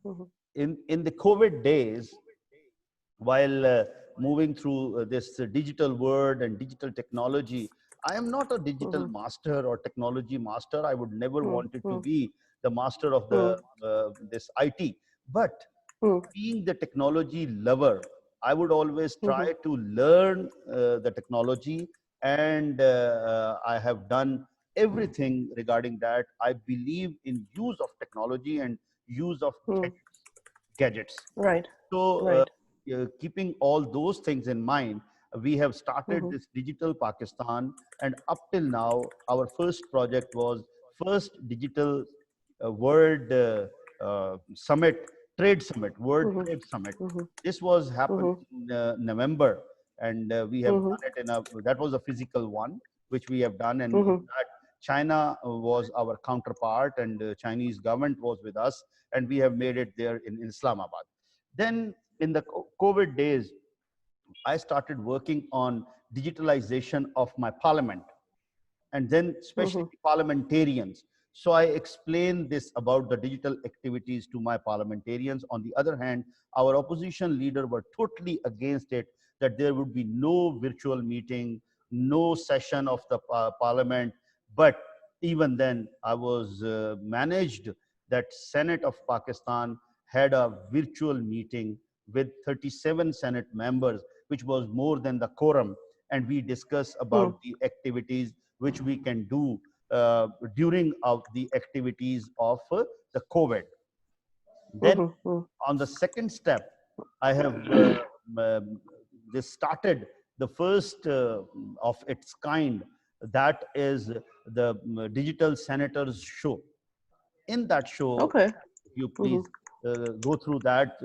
Mhm. In the COVID days, while moving through this digital world and digital technology, I am not a digital Mhm. master or technology master. I would never Mhm. wanted to Mhm. be the master of the this IT. But Mhm. being the technology lover, I would always try Mhm. to learn the technology, and I have done everything regarding that. I believe in use of technology and use of Mhm. gadgets. Right. So, Right. keeping all those things in mind, we have started Mhm. this digital Pakistan, and up till now, our first project was first digital world summit, trade summit, world Mhm. trade summit. Mhm. This was happened Mhm. in November, and we have Mhm. done it in a, that was a physical one, which we have done, and in Mhm. that China was our counterpart, and Chinese government was with us, and we have made it there in Islamabad. Then in the COVID days, I started working on digitalization of my parliament, and then especially Mhm. parliamentarians. So I explained this about the digital activities to my parliamentarians. On the other hand, our opposition leader were totally against it, that there would be no virtual meeting, no session of the parliament. But even then, I was managed that Senate of Pakistan had a virtual meeting with 37 Senate members, which was more than the quorum, and we discussed about Mhm. the activities which we can do during the activities of the COVID. Then Mhm. Mhm. on the second step, I have um, this started the first of its kind, that is the digital senators show. In that show, Okay. if you Mhm. please go through that,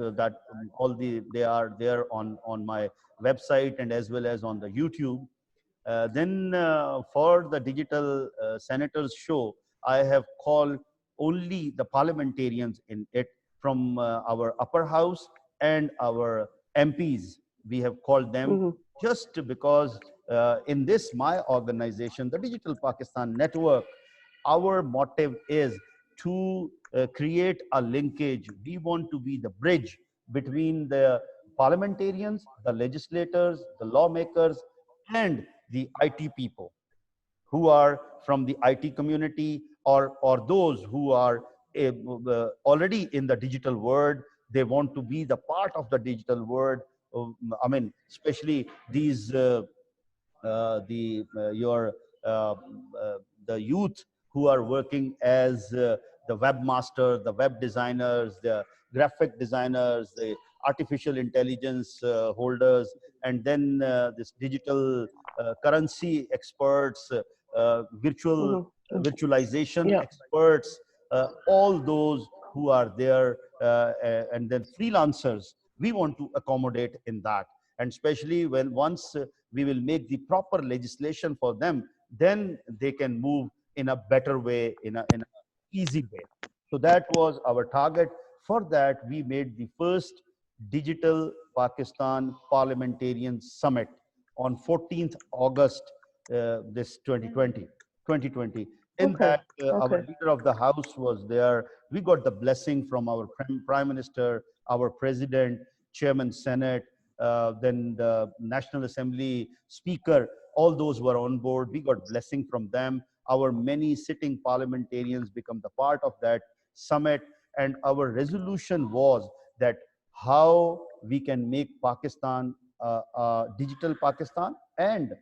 all they are there on my website and as well as on the YouTube. Then for the digital senators show, I have called only the parliamentarians in it from our upper house and our MPs. We have called them Mhm. just because in this my organization, the Digital Pakistan Network, our motive is to create a linkage. We want to be the bridge between the parliamentarians, the legislators, the lawmakers, and the IT people who are from the IT community, or those who are already in the digital world. They want to be the part of the digital world. I mean, especially these the your uh, uh, the youth who are working as the webmaster, the web designers, the graphic designers, the artificial intelligence holders, and then this digital currency experts, virtual Mhm. Mhm. virtualization Yeah. experts, all those who are there, and then freelancers. We want to accommodate in that, and especially when once we will make the proper legislation for them, then they can move in a better way, in a easy way. So that was our target. For that, we made the first digital Pakistan parliamentarian summit on 14th August this 2020. In Okay. that, our Okay. leader of the house was there. We got the blessing from our prime minister, our president, chairman senate, then the National Assembly Speaker, all those were on board. We got blessing from them. Our many sitting parliamentarians become the part of that summit. And our resolution was that how we can make Pakistan digital Pakistan. And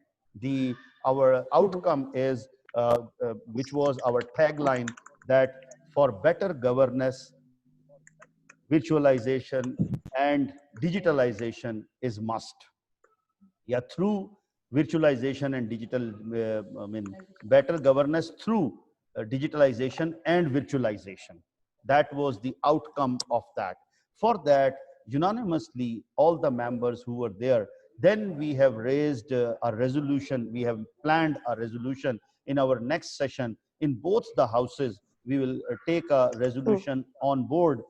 the our Mhm. outcome is, which was our tagline, that for better governance, virtualization and digitalization is must. Yeah, through virtualization and digital, I mean, better governance through digitalization and virtualization. That was the outcome of that. For that, unanimously, all the members who were there, then we have raised a resolution. We have planned a resolution in our next session in both the houses. We will take a Mhm. resolution on board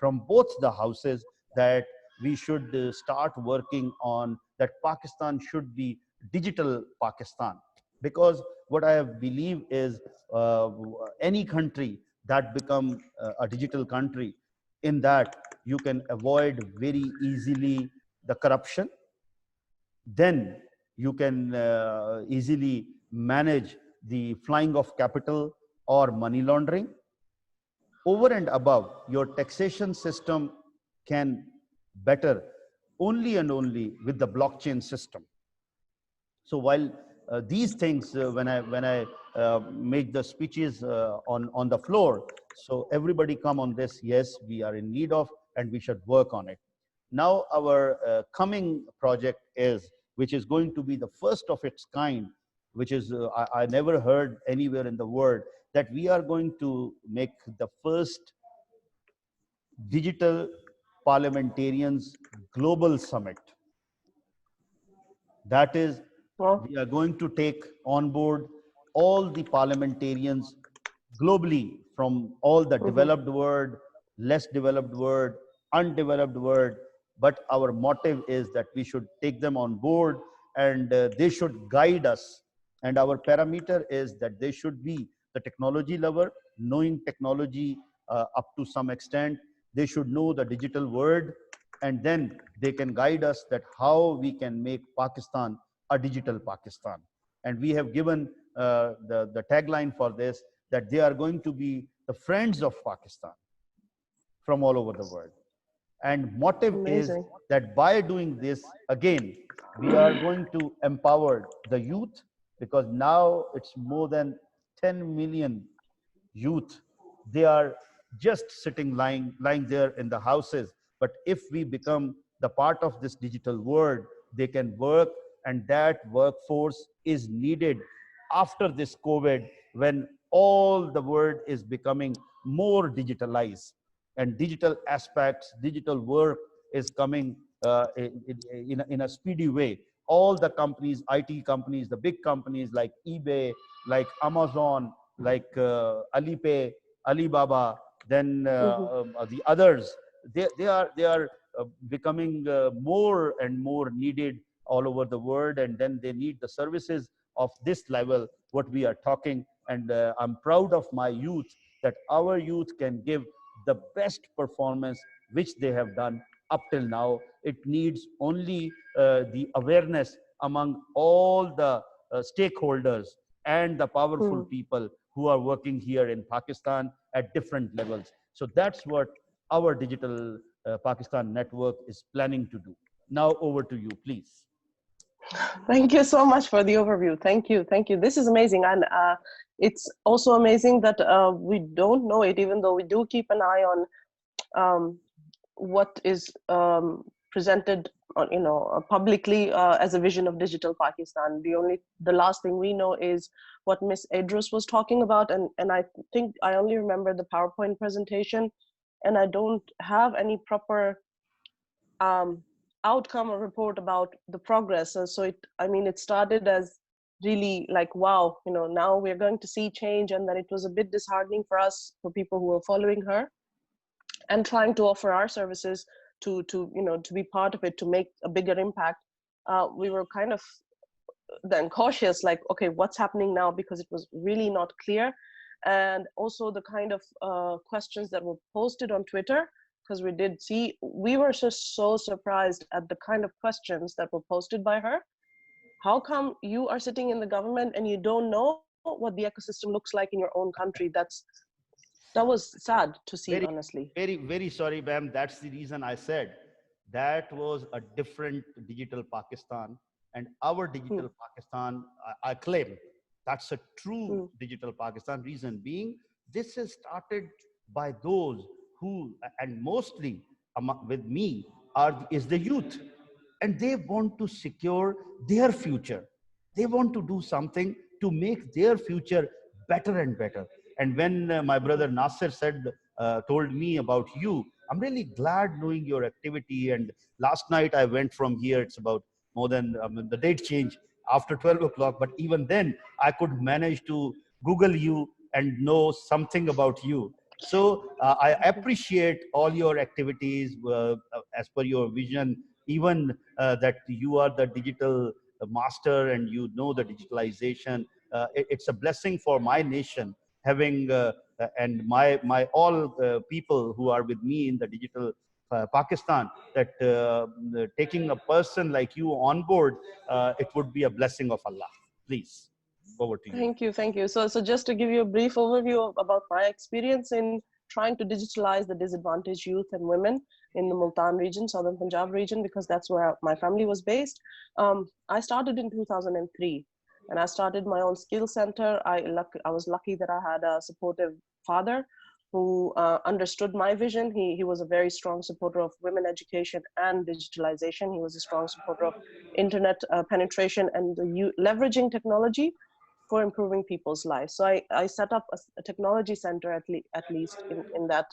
from both the houses, that we should start working on that Pakistan should be digital Pakistan. Because what I believe is, any country that become a digital country, In that, you can avoid very easily the corruption. Then you can easily manage the flying of capital or money laundering. Over and above, your taxation system can better only and only with the blockchain system. So while these things, when I make the speeches on the floor, so everybody come on this. Yes, we are in need of, and we should work on it. Now our coming project is, which is going to be the first of its kind, which is I never heard anywhere in the world, that we are going to make the first digital parliamentarians global summit. That is, Well, we are going to take on board all the parliamentarians globally from all the mhm, developed world, less developed world, undeveloped world. But our motive is that we should take them on board, and they should guide us. And our parameter is that they should be the technology lover, knowing technology up to some extent. They should know the digital world, and then they can guide us that how we can make Pakistan a digital Pakistan. And we have given the tagline for this, that they are going to be the friends of Pakistan from all over the world. And motive is amazing. that by doing this, again, we are going to empower the youth, because now it's more than 10 million youth. They are just sitting, lying there in the houses. But if we become the part of this digital world, they can work, and that workforce is needed after this COVID, when all the world is becoming more digitalized, and digital aspects, digital work is coming in a speedy way. All the companies, IT companies, the big companies like eBay, like Amazon, like Alipay, Alibaba, then Mhm, the others, they are becoming more and more needed all over the world, and then they need the services of this level, what we are talking. And I'm proud of my youth, that our youth can give the best performance which they have done up till now. It needs only the awareness among all the stakeholders and the powerful mm. people who are working here in Pakistan at different levels. So that's what our digital Pakistan network is planning to do. Now over to you, please. Thank you so much for the overview. Thank you. Thank you. This is amazing. And it's also amazing that we don't know it, even though we do keep an eye on what is presented on, publicly as a vision of digital Pakistan. The last thing we know is what Miss Idris was talking about. And I think I only remember the PowerPoint presentation, and I don't have any proper um, outcome or report about the progress. And so it started as really like, wow, now we're going to see change. And then it was a bit disheartening for us, for people who were following her and trying to offer our services to be part of it, to make a bigger impact. We were kind of then cautious, like, okay, what's happening now? Because it was really not clear. And also the kind of questions that were posted on Twitter, because we were just so surprised at the kind of questions that were posted by her. How come you are sitting in the government and you don't know what the ecosystem looks like in your own country? That was sad to see, Very, honestly. very sorry, ma'am. That's the reason I said that was a different digital Pakistan, and our Hmm, digital Pakistan, I claim that's a true hmm, digital Pakistan. Reason being, this is started by those who, and mostly with me, is the youth, and they want to secure their future. They want to do something to make their future better and better. And when my brother Nasser told me about you, I'm really glad knowing your activity. And last night I went from here, it's about more than the date change after 12 o'clock, but even then I could manage to Google you and know something about you. So I appreciate all your activities as per your vision, even that you are the digital master and you know the digitalization. It's a blessing for my nation having and my all people who are with me in the digital Pakistan, that taking a person like you on board, it would be a blessing of Allah. Please, over to you. Thank you, thank you. So just to give you a brief overview about my experience in trying to digitalize the disadvantaged youth and women in the Multan region, Southern Punjab region, because that's where my family was based. I started in 2003, and I started my own skill center. I was lucky that I had a supportive father who understood my vision. He was a very strong supporter of women education and digitalization. He was a strong supporter of internet penetration and leveraging technology for improving people's lives. So I set up a technology center at least in that,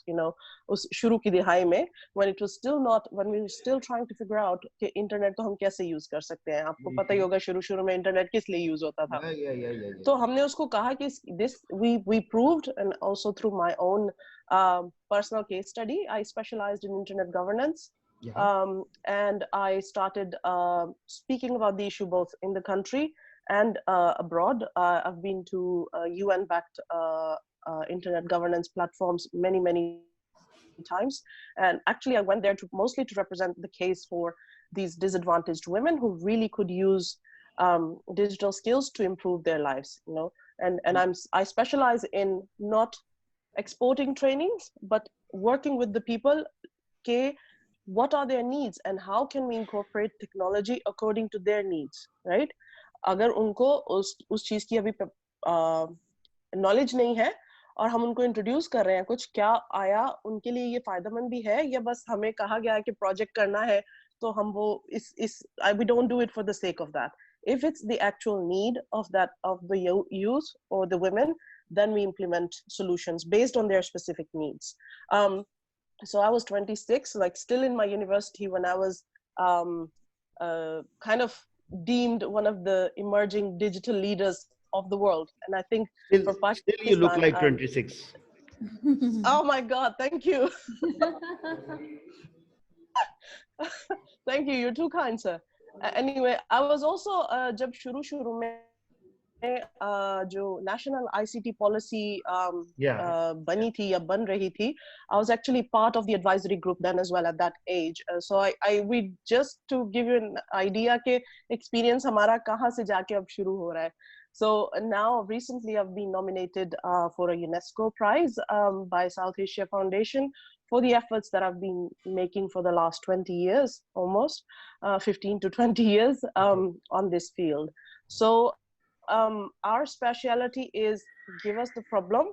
us shuru ki dihai mein, when it was still not, when we were still trying to figure out कि internet को हम कैसे use कर सकते हैं. आपको पता ही होगा शुरू में internet किस लिए use होता था. तो हमने उसको कहा कि this we proved, and also through my own personal case study, I specialized in internet governance. And I started speaking about the issue both in the country and abroad. I've been to UN-backed internet governance platforms many times, and actually I went there mostly to represent the case for these disadvantaged women who really could use digital skills to improve their lives. And I specialize in not exporting trainings, but working with the people. What are their needs and how can we incorporate technology according to their needs, right? अगर उनको उस चीज की अभी knowledge नहीं है और हम उनको इंट्रोड्यूस कर रहे हैं, कुछ क्या आया उनके लिए ये फायदेमंद भी है, या बस हमें कहा गया है कि प्रोजेक्ट करना है तो हम वो we don't do it for the sake of that. If it's the actual need of the youth or the women, then we implement solutions based on their specific needs. So I was 26, like still in my university when I was kind of deemed one of the emerging digital leaders of the world. And I think for Pakistan, still you look like 26. Oh my God, thank you. Thank you, you're too kind, sir. Anyway, I was also जब शुरू में जो national ICT policy बनी थी या बन रही थी, I was actually part of the advisory group then as well at that age. So we just to give you an idea के experience हमारा कहाँ से जाके अब शुरू हो रहा है. So now recently I've been nominated for a UNESCO prize by South Asia Foundation for the efforts that I've been making for the last 20 years, almost 15 to 20 years on this field. So our specialty is give us the problem,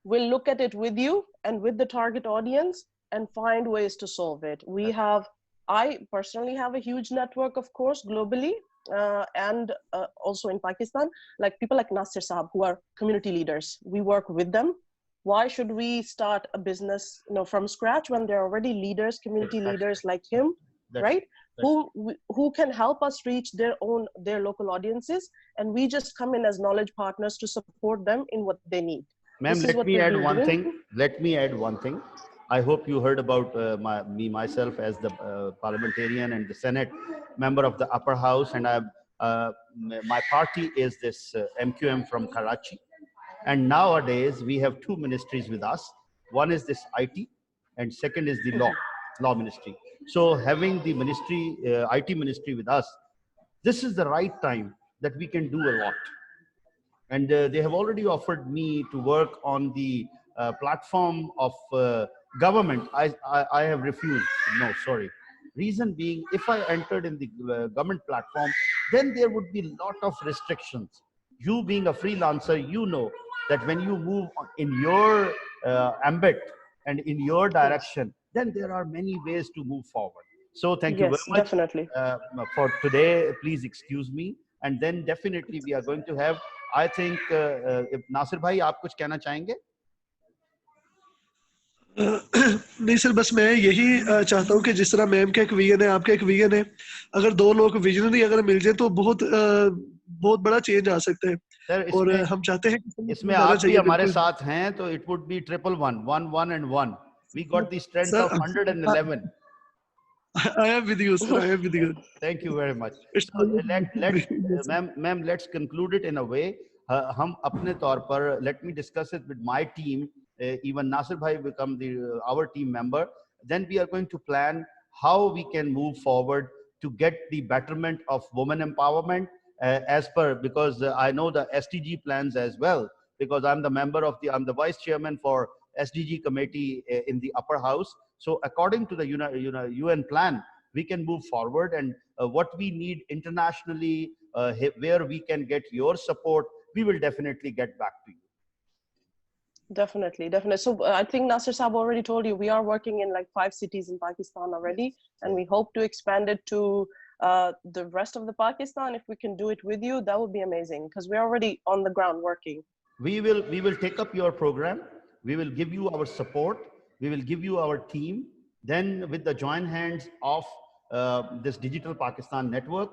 we'll look at it with you and with the target audience and find ways to solve it. I personally have a huge network, of course, globally and also in Pakistan, like people like Nasir Saab who are community leaders. We work with them. Why should we start a business from scratch when there are already leaders, community leaders like him, right? Who can help us reach their local audiences, and we just come in as knowledge partners to support them in what they need. Ma'am, let me add one thing. I hope you heard about myself as the parliamentarian and the Senate member of the upper house, and my party is this MQM from Karachi. And nowadays we have two ministries with us. One is this IT, and second is the law ministry. So having the ministry, IT ministry with us, this is the right time that we can do a lot. And they have already offered me to work on the platform of government. I have refused. No, sorry. Reason being, if I entered in the government platform, then there would be a lot of restrictions. You being a freelancer, you know that when you move in your ambit and in your direction, then there are many ways to move forward. So thank you very much. Definitely. For today, please excuse me. And then definitely we are going to have, I think, if Nasir bhai, आप कुछ कहना चाहेंगे? नहीं sir, बस मैं यही चाहता हूँ कि जिस तरह मैम का एक विजन है, आपका एक विजन है, अगर दो लोग विजनरी अगर मिल जाए तो बहुत बड़ा चेंज आ सकता है. और हम चाहते हैं कि इसमें आप भी हमारे साथ हैं, तो it would be 111 and 1. We got the strength of 111. I am with you, sir. I am with you. Thank you very much. So ma'am, let's conclude it in a way. हम अपने तौर पर, let me discuss it with my team, even Nasir bhai become our team member, then we are going to plan how we can move forward to get the betterment of women empowerment, as per, because I know the SDG plans as well, because I'm the vice chairman for SDG committee in the upper house. So according to the UN plan, we can move forward, and what we need internationally, where we can get your support, we will definitely get back to you. Definitely, definitely. So I think Nasir Saab already told you, we are working in like 5 cities in Pakistan already, Yes. and we hope to expand it to the rest of the Pakistan. If we can do it with you, that would be amazing, because we're already on the ground working. We will take up your program. We will give you our support. We will give you our team. Then with the joint hands of this Digital Pakistan network,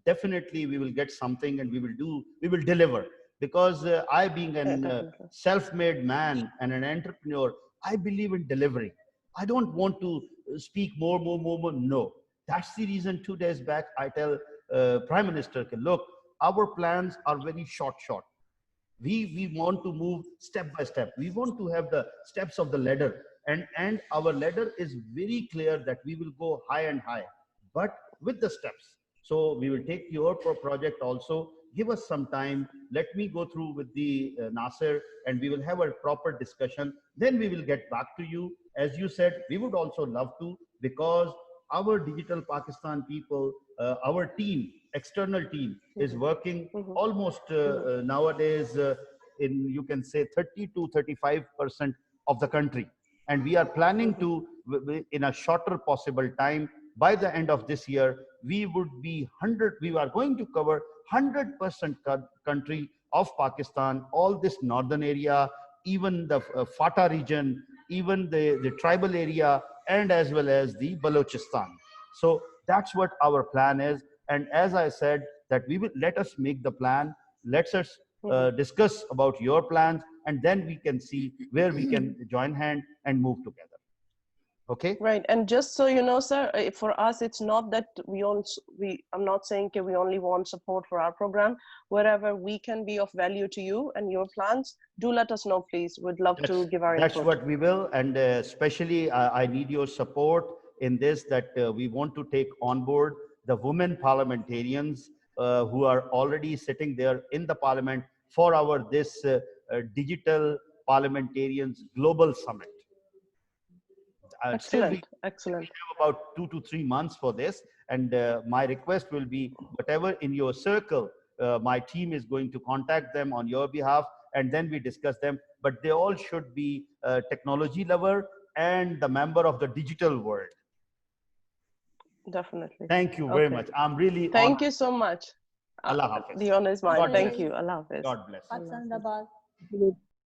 definitely we will get something, and we will deliver. Because I, being Yeah, a definitely. self-made man and an entrepreneur, I believe in delivery. I don't want to speak more. No. That's the reason 2 days back I tell Prime Minister, look, our plans are very short. We want to move step by step. We want to have the steps of the ladder, and our ladder is very clear that we will go high and high, but with the steps. So we will take your project also. Give us some time. Let me go through with the Nasir, and we will have a proper discussion. Then we will get back to you. As you said, we would also love to, because our Digital Pakistan people, our team, external team, is working almost nowadays in, you can say, 30 to 35% of the country. And we are planning to, in a shorter possible time, by the end of this year, we are going to cover 100% country of Pakistan, all this northern area, even the Fata region, even the tribal area, and as well as the Balochistan. So that's what our plan is. And as I said, that let us make the plan. Let us discuss about your plans, and then we can see where we can join hand and move together. Okay. Right, and just so you know, sir, for us, it's not that I'm not saying that we only want support for our program. Wherever we can be of value to you and your plans, do let us know, please. We'd love to give our input. That's what we will, and especially I need your support in this, that we want to take on board the women parliamentarians who are already sitting there in the parliament for this digital parliamentarians global summit. Excellent. We have about 2 to 3 months for this, and my request will be, whatever in your circle, my team is going to contact them on your behalf, and then we discuss them. But they all should be technology lover and the member of the digital world. Definitely. Thank you very much. I'm really Thank you so much. Allah Hafiz. The honor is mine. Thank you. Allah Hafiz. God bless.